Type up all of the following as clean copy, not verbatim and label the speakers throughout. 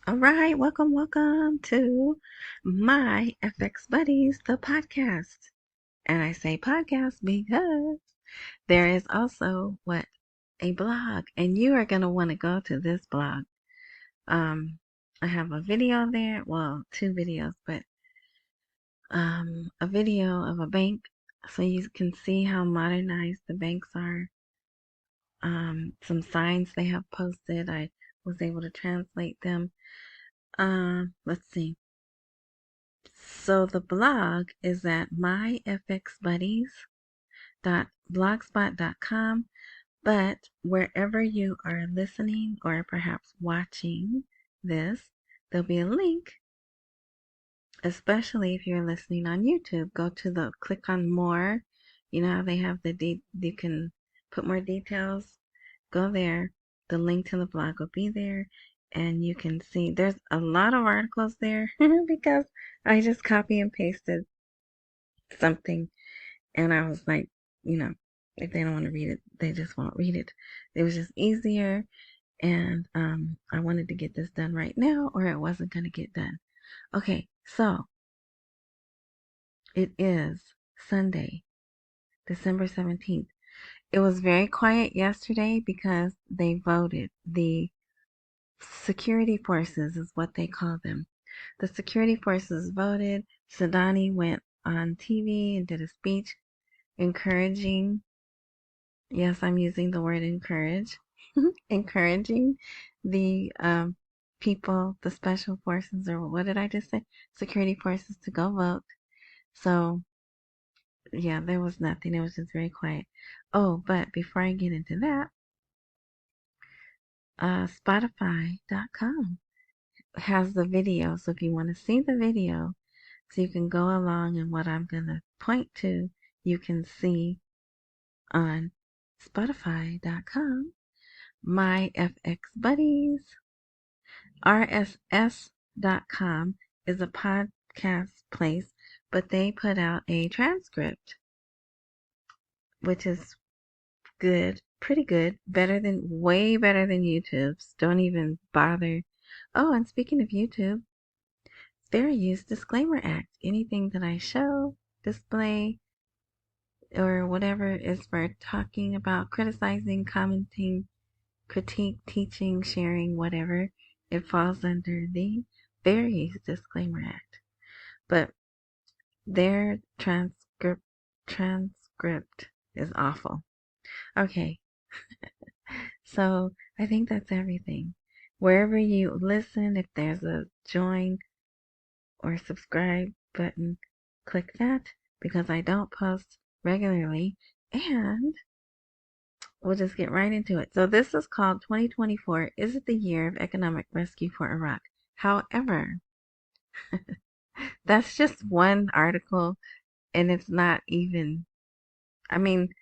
Speaker 1: All right, welcome to my FX Buddies, the podcast. And I say podcast because there is also a blog, and you are going to want to go to this blog. I have a video there, well, two videos, but a video of a bank so you can see how modernized the banks are. Some signs they have posted, I was able to translate them. Let's see. So the blog is at myfxbuddies.blogspot.com, but wherever you are listening or perhaps watching this, there'll be a link, especially if you're listening on YouTube. Go to click on more. You know how they have you can put more details. Go there. The link to the blog will be there. And you can see there's a lot of articles there because I just copy and pasted something, and I was like, if they don't want to read it, they just won't read it. It was just easier, and I wanted to get this done right now, or it wasn't going to get done. Okay, so it is Sunday, December 17th. It was very quiet yesterday because they voted. The security forces is what they call them. The security forces voted. Sadani went on TV and did a speech encouraging, yes, I'm using the word encourage, encouraging the people, the special forces, or what did I just say? Security forces to go vote. So, yeah, there was nothing. It was just very quiet. Oh, but before I get into that, Spotify.com has the video. So if you want to see the video, so you can go along and what I'm going to point to, you can see on Spotify.com. My FX Buddies, RSS.com is a podcast place, but they put out a transcript, which is good, pretty good, way better than YouTube's. Don't even bother. Oh, and speaking of YouTube, fair use disclaimer act. Anything that I show, display, or whatever is for talking about, criticizing, commenting, critique, teaching, sharing, whatever, it falls under the Fair Use Disclaimer Act. But their transcript is awful. Okay, so I think that's everything. Wherever you listen, if there's a join or subscribe button, click that because I don't post regularly, and we'll just get right into it. So this is called 2024, Is It the Year of Economic Rescue for Iraq? However, that's just one article, and it's not even, I mean,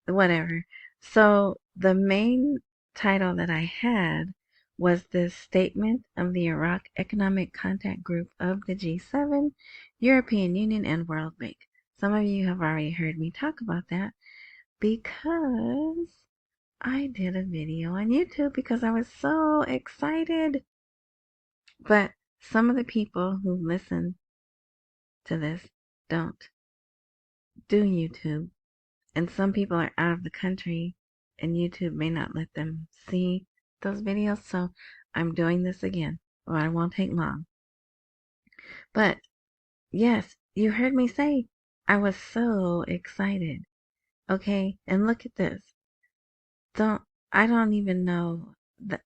Speaker 1: whatever. So the main title that I had was this statement of the Iraq Economic Contact Group of the G7, European Union, and World Bank. Some of you have already heard me talk about that because I did a video on YouTube because I was so excited. But some of the people who listen to this don't do YouTube. And some people are out of the country and YouTube may not let them see those videos. So I'm doing this again. Well, it won't take long. But yes, you heard me say I was so excited. Okay, and look at this. I don't even know that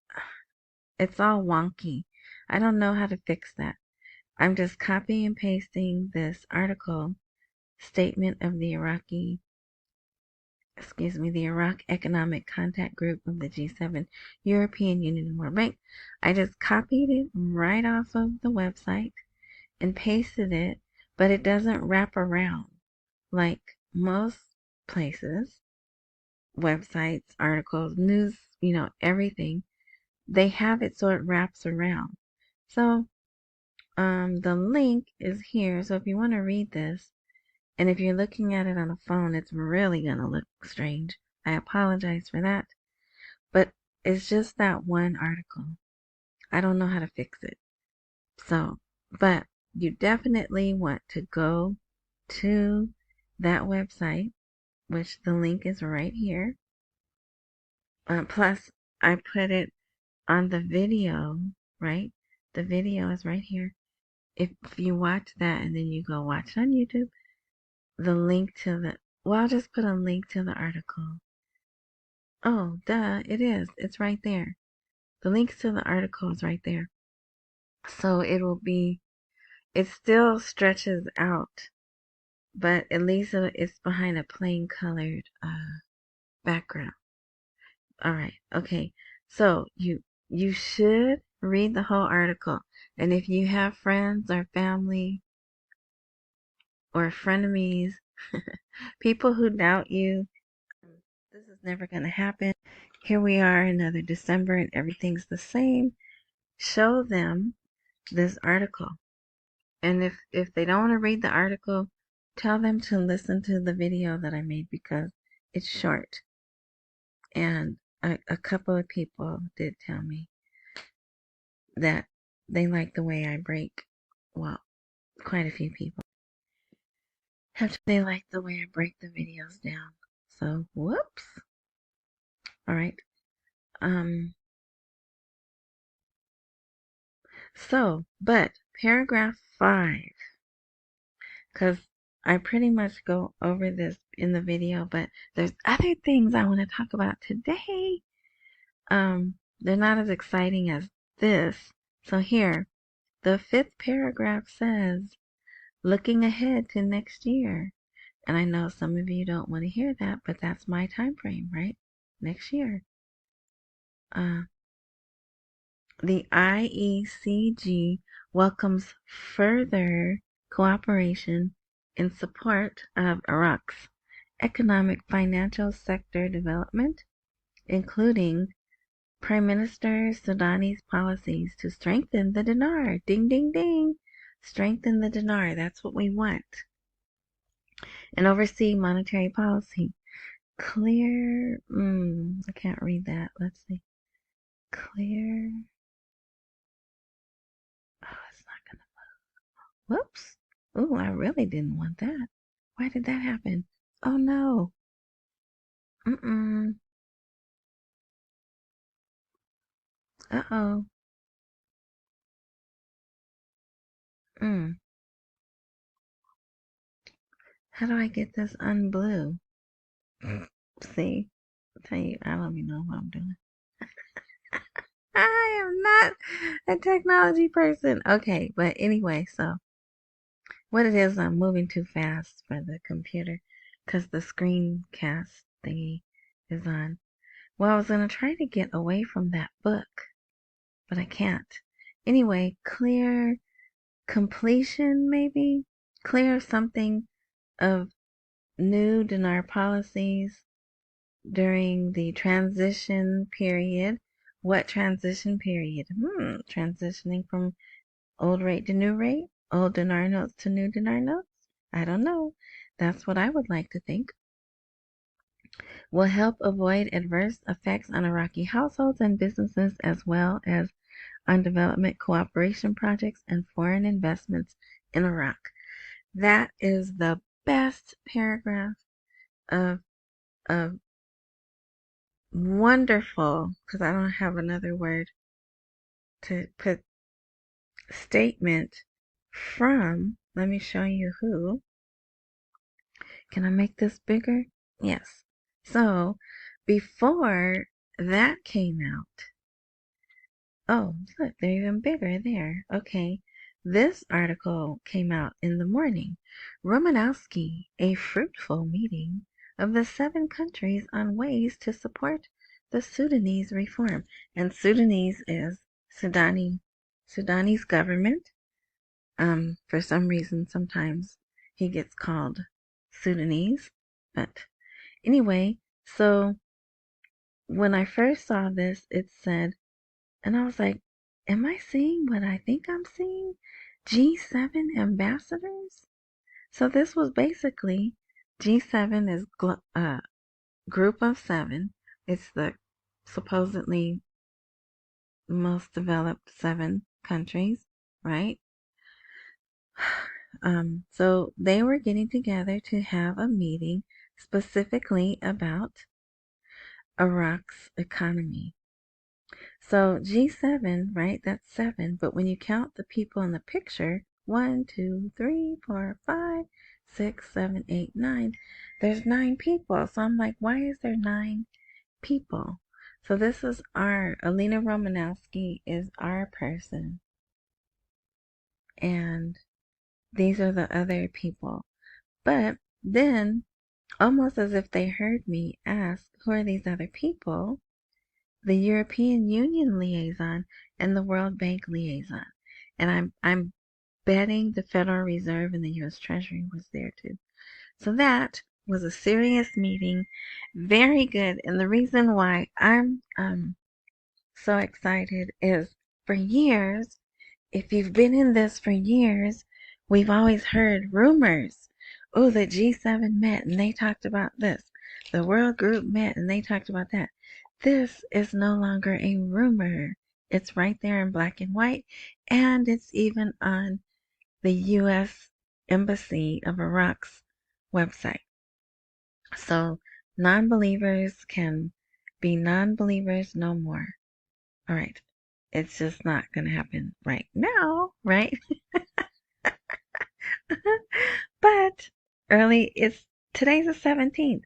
Speaker 1: it's all wonky. I don't know how to fix that. I'm just copying and pasting this article, statement of the Iraq Economic Contact Group of the G7, European Union, and World Bank. I just copied it right off of the website and pasted it, but it doesn't wrap around like most places, websites, articles, news, everything. They have it so it wraps around. So the link is here. So if you want to read this, and if you're looking at it on a phone, it's really going to look strange. I apologize for that. But it's just that one article. I don't know how to fix it. So, but you definitely want to go to that website, which the link is right here. Plus, I put it on the video, right? The video is right here. If you watch that and then you go watch it on YouTube, the link to the, well, I'll just put a link to the article. Oh, duh, it is. It's right there. The links to the article is right there. So it will be, it still stretches out, but at least it's behind a plain colored background. All right. Okay. So you should read the whole article. And if you have friends or family or frenemies, people who doubt you, this is never going to happen. Here we are, another December, and everything's the same. Show them this article. And if they don't want to read the article, tell them to listen to the video that I made because it's short. And a couple of people did tell me that they like the way I break. Well, quite a few people. They like the way I break the videos down. So, whoops. All right. But paragraph 5, because I pretty much go over this in the video, but there's other things I want to talk about today. They're not as exciting as this. So here, the 5th paragraph says, looking ahead to next year. And I know some of you don't want to hear that, but that's my time frame, right? Next year. The IECG welcomes further cooperation in support of Iraq's economic financial sector development, including Prime Minister Sudani's policies to strengthen the dinar. Ding, ding, ding. Strengthen the dinar. That's what we want. And oversee monetary policy. Clear. I can't read that. Let's see. Clear. Oh, it's not going to. Whoops. Ooh, I really didn't want that. Why did that happen? Oh, no. Uh-oh. How do I get this unblue? See? I'll tell you, I don't even know what I'm doing. I am not a technology person. Okay, but anyway, so what it is, I'm moving too fast for the computer because the screencast thingy is on. Well, I was going to try to get away from that book, but I can't. Anyway, clear completion, maybe? Clear something of new dinar policies during the transition period. What transition period? Transitioning from old rate to new rate? Old dinar notes to new dinar notes? I don't know. That's what I would like to think. Will help avoid adverse effects on Iraqi households and businesses as well as on development cooperation projects and foreign investments in Iraq. That is the best paragraph of wonderful, because I don't have another word to put, statement from, let me show you who. Can I make this bigger? Yes. So, before that came out, oh, look, they're even bigger there. Okay. This article came out in the morning. Romanowski, a fruitful meeting of the 7 countries on ways to support the Sudanese reform. And Sudanese is Sudanese government. For some reason, sometimes he gets called Sudanese. But anyway, so when I first saw this, it said, and I was like, am I seeing what I think I'm seeing? G7 ambassadors? So this was basically, G7 is group of 7. It's the supposedly most developed 7 countries, right? So they were getting together to have a meeting specifically about Iraq's economy. So G7, right? That's 7. But when you count the people in the picture, 1, 2, 3, 4, 5, 6, 7, 8, 9. There's 9 people. So I'm like, why is there 9 people? So this is Alina Romanowski is our person. And these are the other people. But then, almost as if they heard me ask, who are these other people? The European Union liaison and the World Bank liaison. And I'm betting the Federal Reserve and the US Treasury was there too. So that was a serious meeting, very good. And the reason why I'm so excited is for years, if you've been in this for years, we've always heard rumors. Oh, the G7 met and they talked about this. The World Group met and they talked about that. This is no longer a rumor. It's right there in black and white, and it's even on the U.S. Embassy of Iraq's website. So non-believers can be non-believers no more. All right. It's just not going to happen right now, right? But today's the 17th,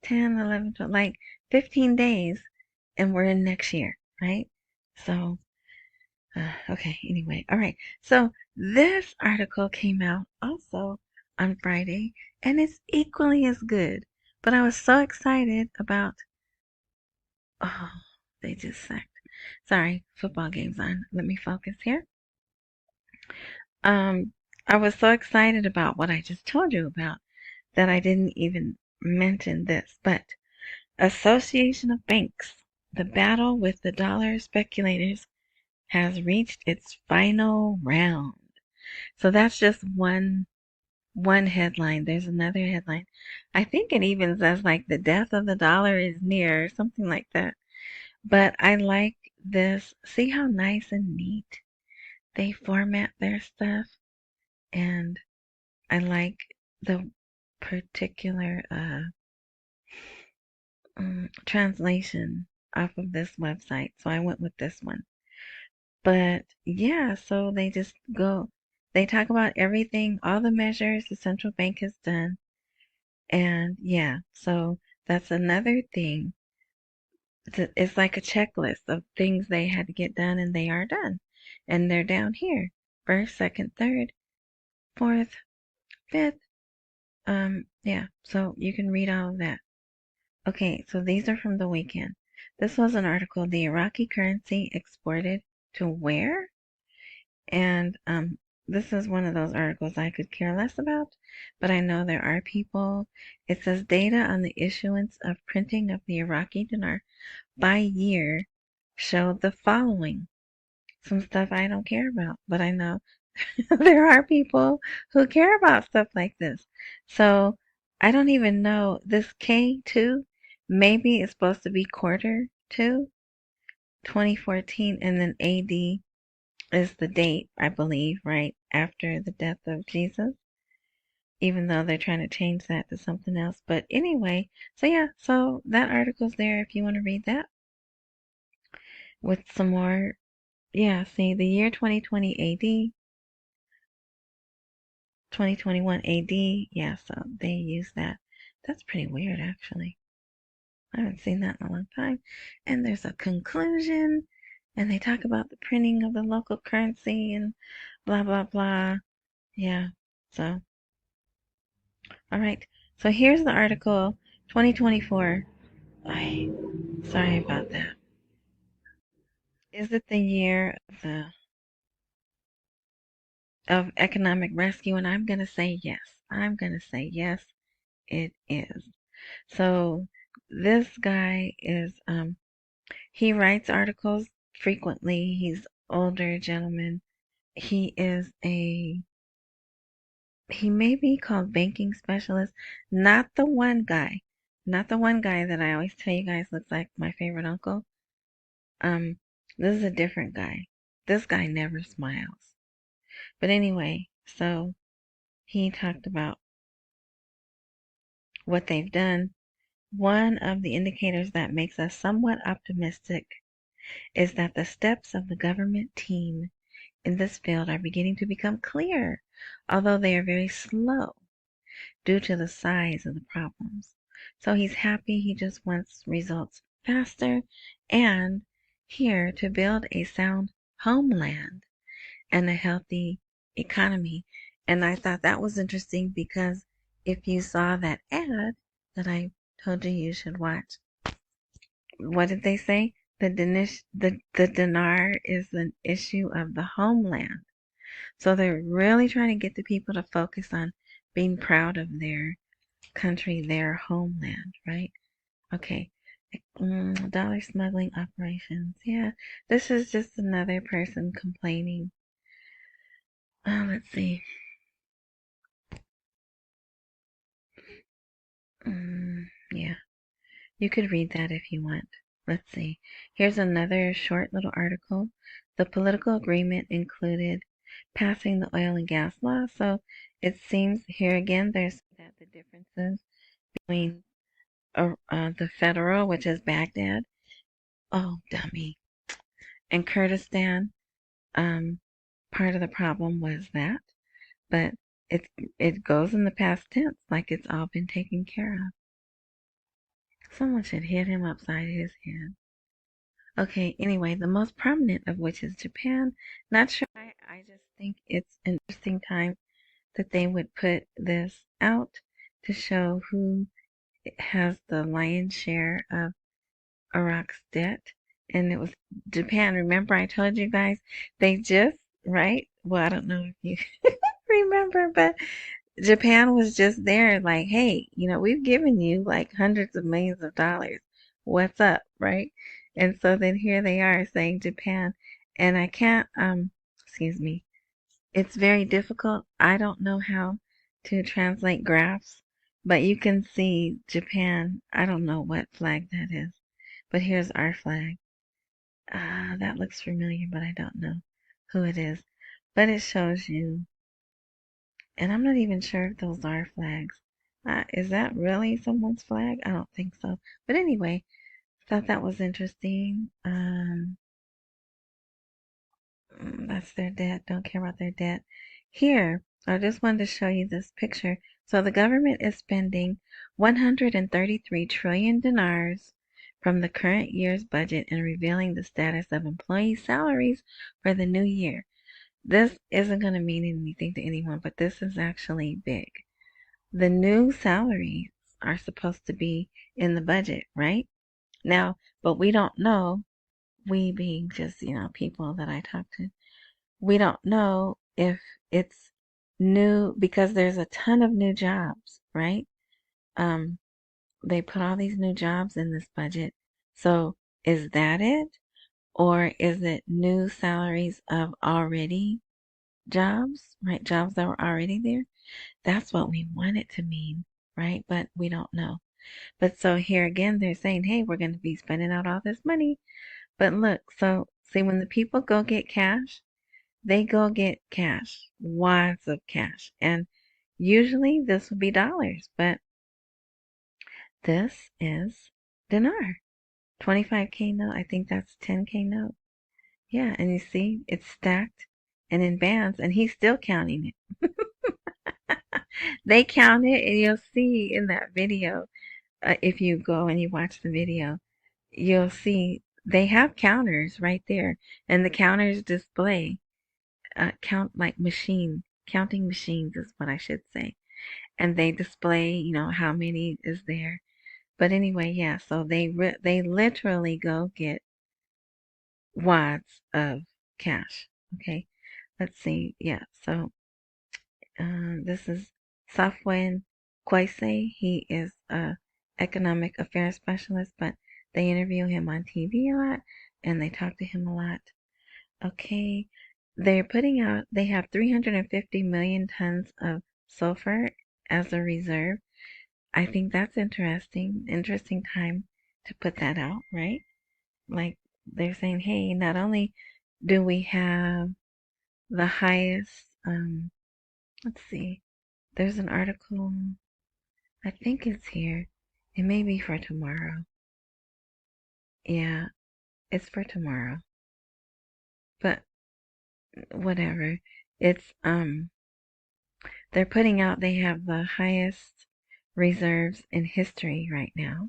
Speaker 1: 10, 11, 12, like 15 days, and we're in next year, right? So, okay, anyway, all right. So this article came out also on Friday, and it's equally as good. But I was so excited about, oh, they just sucked. Sorry, football game's on. Let me focus here. Um, I was so excited about what I just told you about that I didn't even mention this. But Association of Banks, the battle with the dollar speculators has reached its final round. So that's just one headline. There's another headline. I think it even says like the death of the dollar is near or something like that. But I like this. See how nice and neat they format their stuff? And I like the particular translation off of this website. So I went with this one. But yeah, so they talk about everything, all the measures the central bank has done. And yeah, so that's another thing. It's like a checklist of things they had to get done, and they are done. And they're down here. First, second, third, fourth, fifth. Yeah, so you can read all of that. Okay, so these are from the weekend. This was an article, the Iraqi currency exported to where? And this is one of those articles I could care less about, but I know there are people. It says data on the issuance of printing of the Iraqi dinar by year showed the following. Some stuff I don't care about, but I know there are people who care about stuff like this. So I don't even know. This K2 maybe it's supposed to be quarter 2, 2014, and then AD is the date, I believe, right after the death of Jesus, even though they're trying to change that to something else. But anyway, so yeah, so that article's there if you want to read that with some more. Yeah, see, the year 2020 AD, 2021 AD, yeah, so they use that. That's pretty weird, actually. I haven't seen that in a long time. And there's a conclusion, and they talk about the printing of the local currency and blah, blah, blah. Yeah, so, all right. So here's the article, 2024. Sorry about that. Is it the year of economic rescue? And I'm going to say yes. I'm going to say yes, it is. So this guy is he writes articles frequently. He's older gentleman. He is he may be called banking specialist, not the one guy. Not the one guy that I always tell you guys looks like my favorite uncle. Um This is a different guy. This guy never smiles. But anyway, so he talked about what they've done. One of the indicators that makes us somewhat optimistic is that the steps of the government team in this field are beginning to become clear, although they are very slow due to the size of the problems. So he's happy, he just wants results faster, and here to build a sound homeland and a healthy economy. And I thought that was interesting because if you saw that ad that I told you you should watch, what did they say? The dinar is an issue of the homeland. So they're really trying to get the people to focus on being proud of their country, their homeland, right? Okay. Dollar smuggling operations. Yeah, this is just another person complaining. Let's see. Yeah, you could read that if you want. Let's see. Here's another short little article. The political agreement included passing the oil and gas law. So it seems here again there's that the differences between the federal, which is Baghdad, oh dummy, and Kurdistan. Part of the problem was that, but it goes in the past tense, like it's all been taken care of. Someone should hit him upside his head. Okay, anyway, the most prominent of which is Japan. Not sure. I just think it's an interesting time that they would put this out to show who has the lion's share of Iraq's debt. And it was Japan. Remember, I told you guys they just, right? Well, I don't know if you remember, but Japan was just there, like, hey, we've given you like hundreds of millions of dollars. What's up, right? And so then here they are saying Japan, and I can't, excuse me, it's very difficult. I don't know how to translate graphs, but you can see Japan. I don't know what flag that is, but here's our flag. That looks familiar, but I don't know who it is. But it shows you, and I'm not even sure if those are flags. Is that really someone's flag? I don't think so. But anyway, thought that was interesting. That's their debt. Don't care about their debt. Here, I just wanted to show you this picture. So the government is spending 133 trillion dinars from the current year's budget and revealing the status of employee salaries for the new year. This isn't going to mean anything to anyone, but this is actually big. The new salaries are supposed to be in the budget, right? Now, but we don't know, we being just, people that I talk to, we don't know if it's new because there's a ton of new jobs, right? Um, they put all these new jobs in this budget. So is that it? Or is it new salaries of already jobs, right? Jobs that were already there? That's what we want it to mean, right? But we don't know. But so here again, they're saying, hey, we're going to be spending out all this money. But look, so see, when the people go get cash, they go get cash, wads of cash. And usually this would be dollars, but this is dinar. 25K note, I think that's 10K note. Yeah, and you see, it's stacked and in bands, and he's still counting it. They count it, and you'll see in that video, if you go and you watch the video, you'll see they have counters right there, and the counters display counting machines is what I should say, and they display how many is there. But anyway, yeah, so they literally go get wads of cash. Okay, let's see. Yeah, so this is Safwan Kwaise. He is a economic affairs specialist, but they interview him on TV a lot and they talk to him a lot. Okay, they have 350 million tons of sulfur as a reserve. I think that's interesting. Interesting time to put that out, right? Like they're saying, hey, not only do we have the highest, let's see, there's an article, I think it's here. It may be for tomorrow. Yeah, it's for tomorrow. But whatever. It's they're putting out they have the highest reserves in history right now.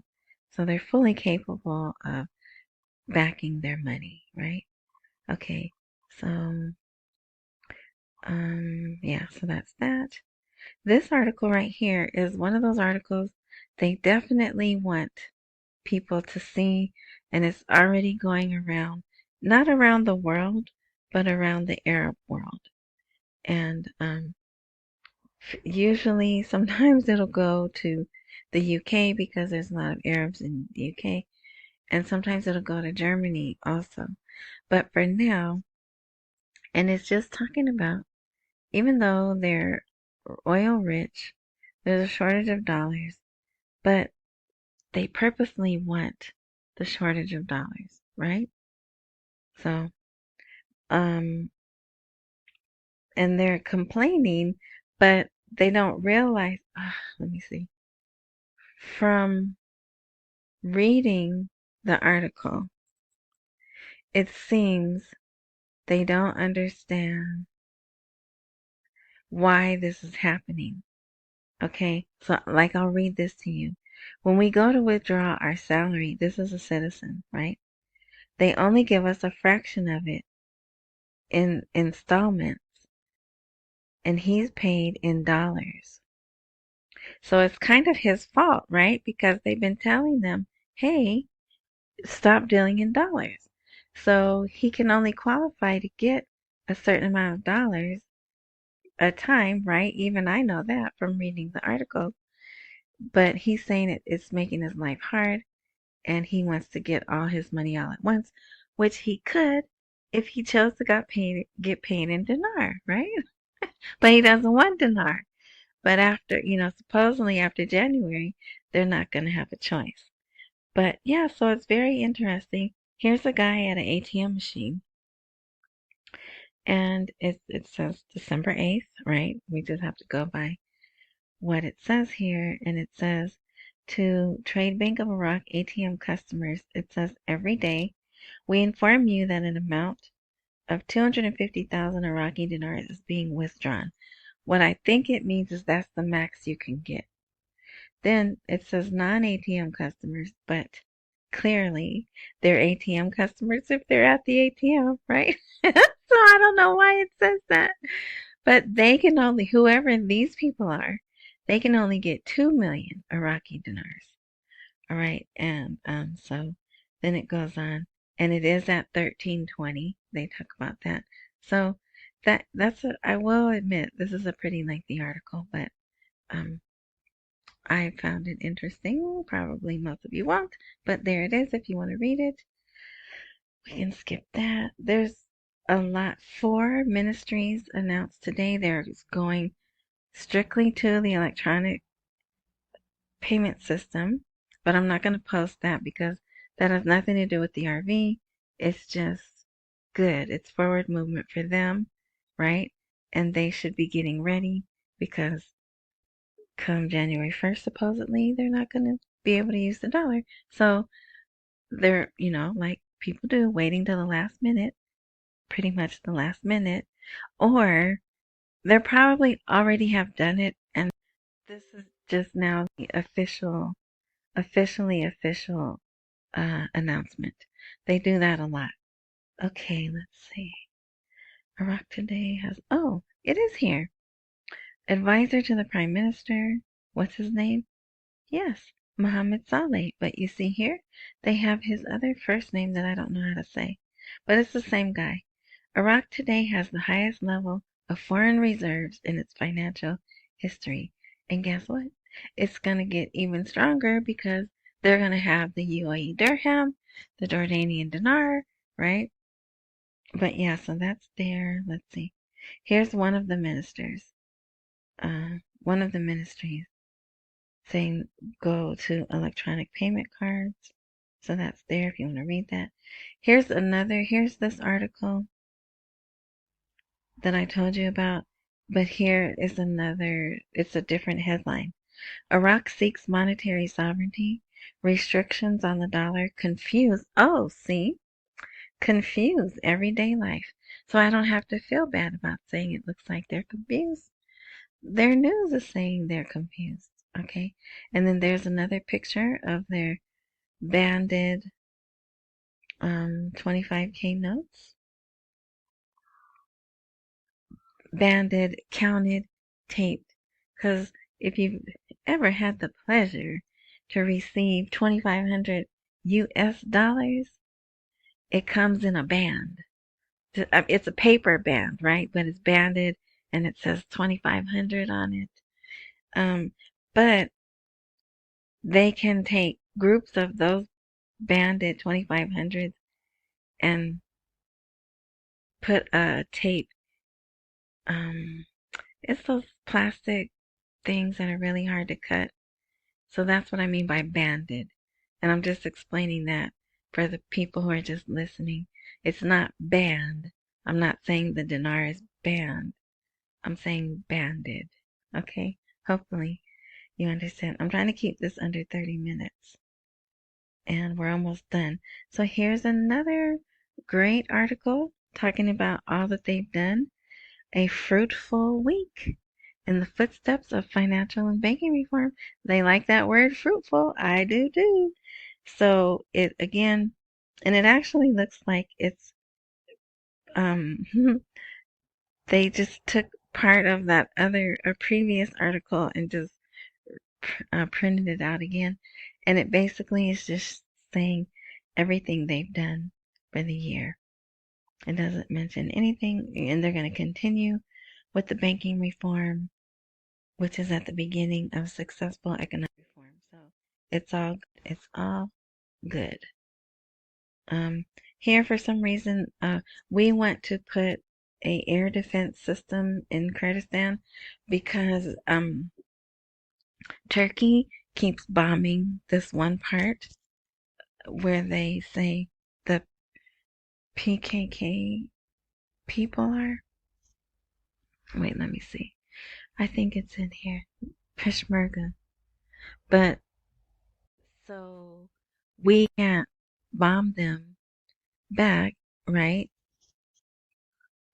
Speaker 1: So they're fully capable of backing their money, right? Okay. So yeah, so that's that. This article right here is one of those articles they definitely want people to see, and it's already going around, not around the world, but around the Arab world. And usually, sometimes it'll go to the UK because there's a lot of Arabs in the UK, and sometimes it'll go to Germany also. But for now, and it's just talking about, even though they're oil rich, there's a shortage of dollars, but they purposely want the shortage of dollars, right? So, um, and they're complaining, but they don't realize, let me see, from reading the article, it seems they don't understand why this is happening. Okay, so like I'll read this to you. When we go to withdraw our salary, this is a citizen, right? They only give us a fraction of it in installments, and he's paid in dollars. So it's kind of his fault, right? Because they've been telling them, hey, stop dealing in dollars. So he can only qualify to get a certain amount of dollars a time, right? Even I know that from reading the article. But he's saying it's making his life hard, and he wants to get all his money all at once, which he could if he chose to get paid in dinar, right? But he doesn't want dinar. But after, supposedly after January, they're not going to have a choice. But yeah, so it's very interesting. Here's a guy at an ATM machine, and it says December 8th, right? We just have to go by what it says here, and it says to Trade Bank of Iraq ATM customers, it says every day we inform you that an amount of 250,000 Iraqi dinars is being withdrawn. What I think it means is that's the max you can get. Then it says non-ATM customers, but clearly they're ATM customers if they're at the ATM, right? So I don't know why it says that. But they can only, whoever these people are, they can only get 2 million Iraqi dinars. All right. And so then it goes on, and it is at 1320. They talk about that. So I will admit this is a pretty lengthy article, but um I found it interesting. Probably most of you won't, but there it is if you want to read it. We can skip that. There's a lot. 4 ministries announced today they're going strictly to the electronic payment system, but I'm not going to post that because that has nothing to do with the RV. It's just good. It's forward movement for them, right? And they should be getting ready because come January 1st, supposedly, they're not going to be able to use the dollar. So they're, like people do, waiting till the last minute, pretty much the last minute, or they probably already have done it, and this is just now the official announcement. They do that a lot. Okay, let's see. Iraq Today has, oh, it is here. Advisor to the Prime Minister. What's his name? Yes, Mohammed Saleh. But you see here, they have his other first name that I don't know how to say. But it's the same guy. Iraq today has the highest level of foreign reserves in its financial history. And guess what? It's going to get even stronger because they're going to have the UAE dirham, the Jordanian dinar, right? But yeah, so that's there. Let's see. Here's one of the ministers. One of the ministries saying go to electronic payment cards. So that's there if you want to read that. Here's this article that I told you about, but here is another, it's a different headline. Iraq seeks monetary sovereignty, restrictions on the dollar confuse everyday life. So I don't have to feel bad about saying it looks like they're confused. Their news is saying they're confused, okay? And then there's another picture of their banded 25K notes. Banded, counted, taped. Because if you've ever had the pleasure to receive 2,500 US dollars, it comes in a band. It's a paper band, right? But it's banded and it says 2,500 on it. But they can take groups of those banded 2,500s and put a tape. It's those plastic things that are really hard to cut. So that's what I mean by banded. And I'm just explaining that for the people who are just listening. It's not band. I'm not saying the dinar is banned. I'm saying banded. Okay? Hopefully you understand. I'm trying to keep this under 30 minutes. And we're almost done. So here's another great article talking about all that they've done. A fruitful week in the footsteps of financial and banking reform. They like that word fruitful. I do too. So it again, and it actually looks like it's they just took part of that a previous article and just printed it out again, and it basically is just saying everything they've done for the year. It doesn't mention anything, and they're going to continue with the banking reform, which is at the beginning of successful economic reform. So it's all good. Here for some reason, we want to put a air defense system in Kurdistan because Turkey keeps bombing this one part where they say the PKK people are. Wait, let me see. I think it's in here. Peshmerga. But so we can't bomb them back, right?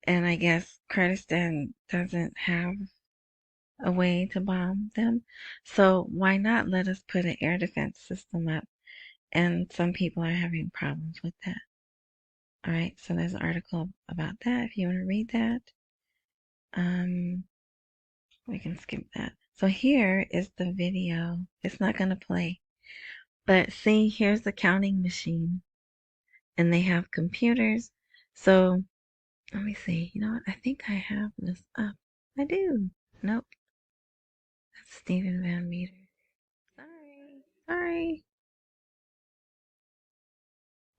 Speaker 1: And I guess Kurdistan doesn't have a way to bomb them. So why not let us put an air defense system up? And some people are having problems with that. All right, so there's an article about that if you want to read that. We can skip that. So here is the video. It's not going to play. But see, here's the counting machine. And they have computers. So let me see. You know what? I think I have this up. I do. Nope. That's Stephen Van Meter. Sorry.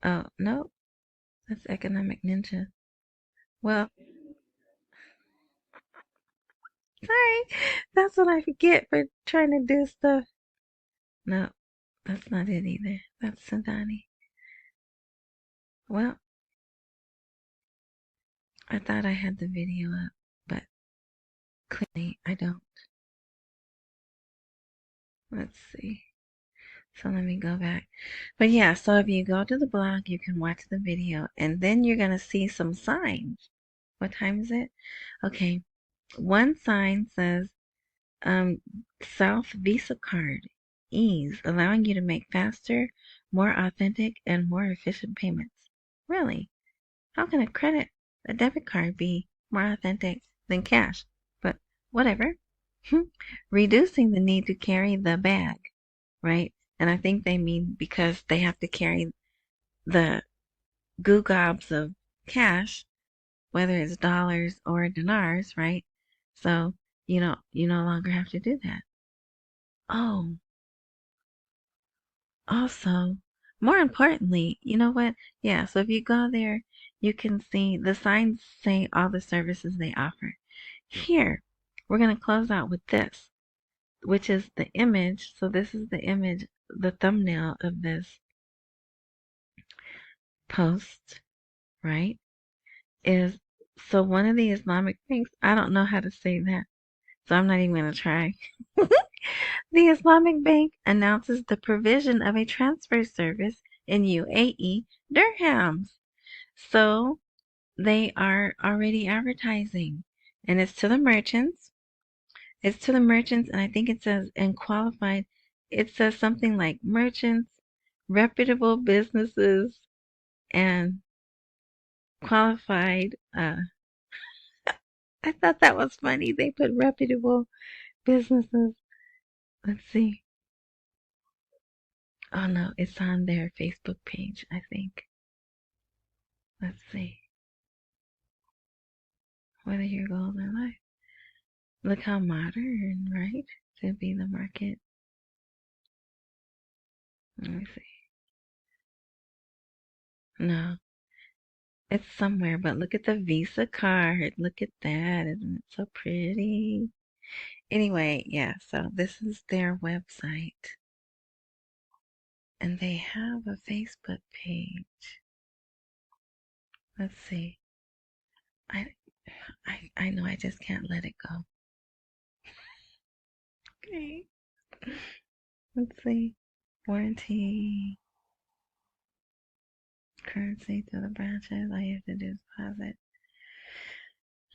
Speaker 1: Oh, nope. That's Economic Ninja. Well, sorry. That's what I forget for trying to do stuff. No, that's not it either. That's Sandani. Well, I thought I had the video up, but clearly I don't. Let's see. So let me go back. But yeah, so if you go to the blog, you can watch the video, and then you're going to see some signs. What time is it? Okay. One sign says South Visa card ease, allowing you to make faster, more authentic, and more efficient payments. Really? How can a debit card be more authentic than cash? But whatever. Reducing the need to carry the bag, right? And I think they mean because they have to carry the goo gobs of cash, whether it's dollars or dinars, right? So you no longer have to do that. Oh, also, more importantly, you know what? Yeah, so if you go there, you can see the signs say all the services they offer. Here, we're going to close out with this, which is the image. So this is the image, the thumbnail of this. post, right, is so one of the Islamic banks, I don't know how to say that, so I'm not even going to try. The Islamic Bank announces the provision of a transfer service in UAE dirhams. So they are already advertising, and it's to the merchants. It's to the merchants, and I think it says, and qualified, it says something like merchants, reputable businesses, and qualified. I thought that was funny. They put reputable businesses. Let's see. Oh no, it's on their Facebook page, I think. Let's see. Whether your goals are life. Look how modern, right? To be the market. Let me see. No, it's somewhere, but look at the Visa card. Look at that. Isn't it so pretty? Anyway, yeah, so this is their website. And they have a Facebook page. Let's see. I know I just can't let it go. Okay. Let's see. Warranty. Currency to the branches. All you have to do is deposit.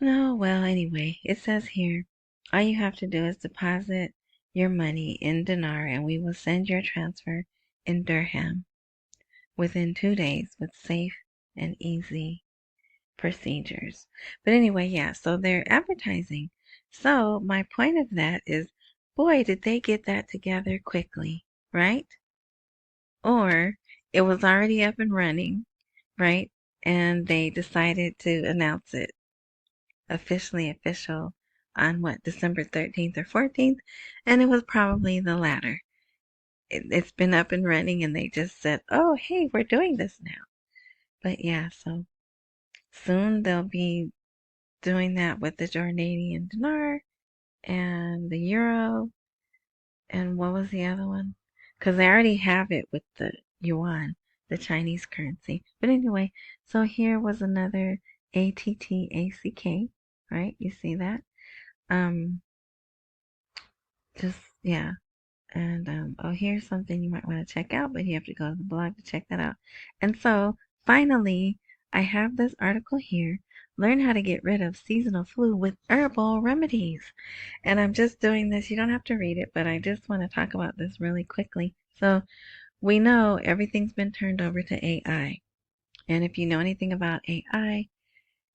Speaker 1: No, well, anyway, it says here, all you have to do is deposit your money in dinar and we will send your transfer in dirham within 2 days with safe and easy procedures. But anyway, yeah, so they're advertising. So my point of that is, boy, did they get that together quickly, right? Or it was already up and running, right? And they decided to announce it official on what, December 13th or 14th? And it was probably the latter. It's been up and running and they just said, oh, hey, we're doing this now. But yeah, so soon they'll be doing that with the Jordanian dinar and the euro. And what was the other one? Because they already have it with the yuan, the Chinese currency. But anyway, so here was another ATTACK, right? You see that? Just, yeah. And, oh, here's something you might want to check out, but you have to go to the blog to check that out. And so, finally, I have this article here. Learn how to get rid of seasonal flu with herbal remedies. And I'm just doing this. You don't have to read it, but I just want to talk about this really quickly. So, we know everything's been turned over to AI. And if you know anything about AI,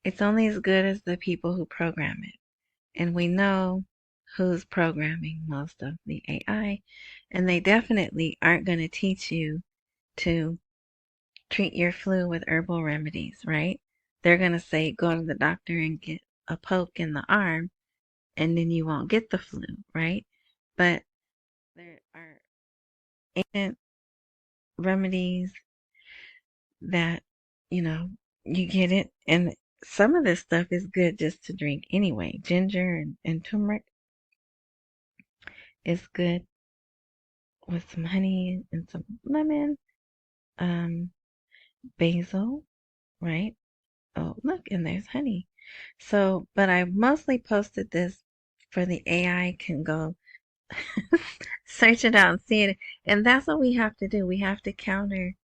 Speaker 1: it's only as good as the people who program it. And we know who's programming most of the AI, and they definitely aren't going to teach you to treat your flu with herbal remedies, right? They're going to say go to the doctor and get a poke in the arm, and then you won't get the flu, right? But there are ancient remedies that, you know, you get it, and some of this stuff is good just to drink anyway. Ginger and turmeric is good with some honey and some lemon, um, basil, right? Oh, look, and there's honey. So, but I mostly posted this for the AI can go search it out and see it. And that's what we have to do. We have to counter.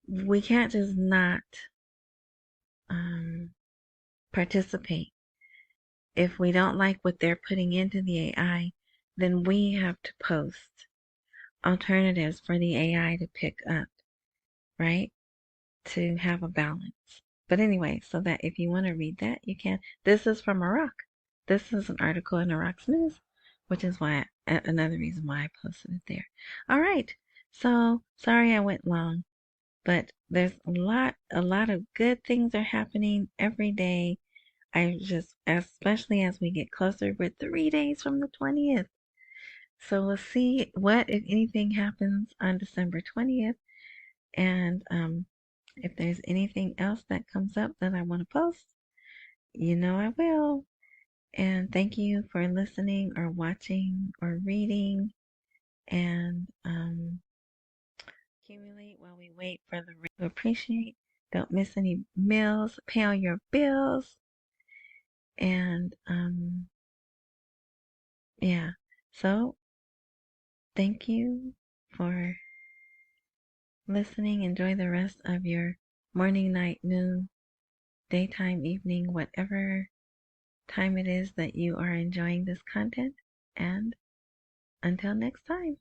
Speaker 1: We can't just not participate. If we don't like what they're putting into the AI, then we have to post alternatives for the AI to pick up, right? To have a balance. But anyway, so that if you want to read that, you can. This is from Iraq. This is an article in Iraq's news, which is why another reason why I posted it there. All right. So sorry I went long, but there's a lot of good things are happening every day. I just, especially as we get closer, we're 3 days from the 20th. So we'll see what, if anything, happens on December 20th. And if there's anything else that comes up that I want to post, you know I will. And thank you for listening or watching or reading. And accumulate while we wait for the rain to appreciate. Don't miss any meals. Pay all your bills. And yeah. So thank you for listening. Enjoy the rest of your morning, night, noon, daytime, evening, whatever time it is that you are enjoying this content. And until next time.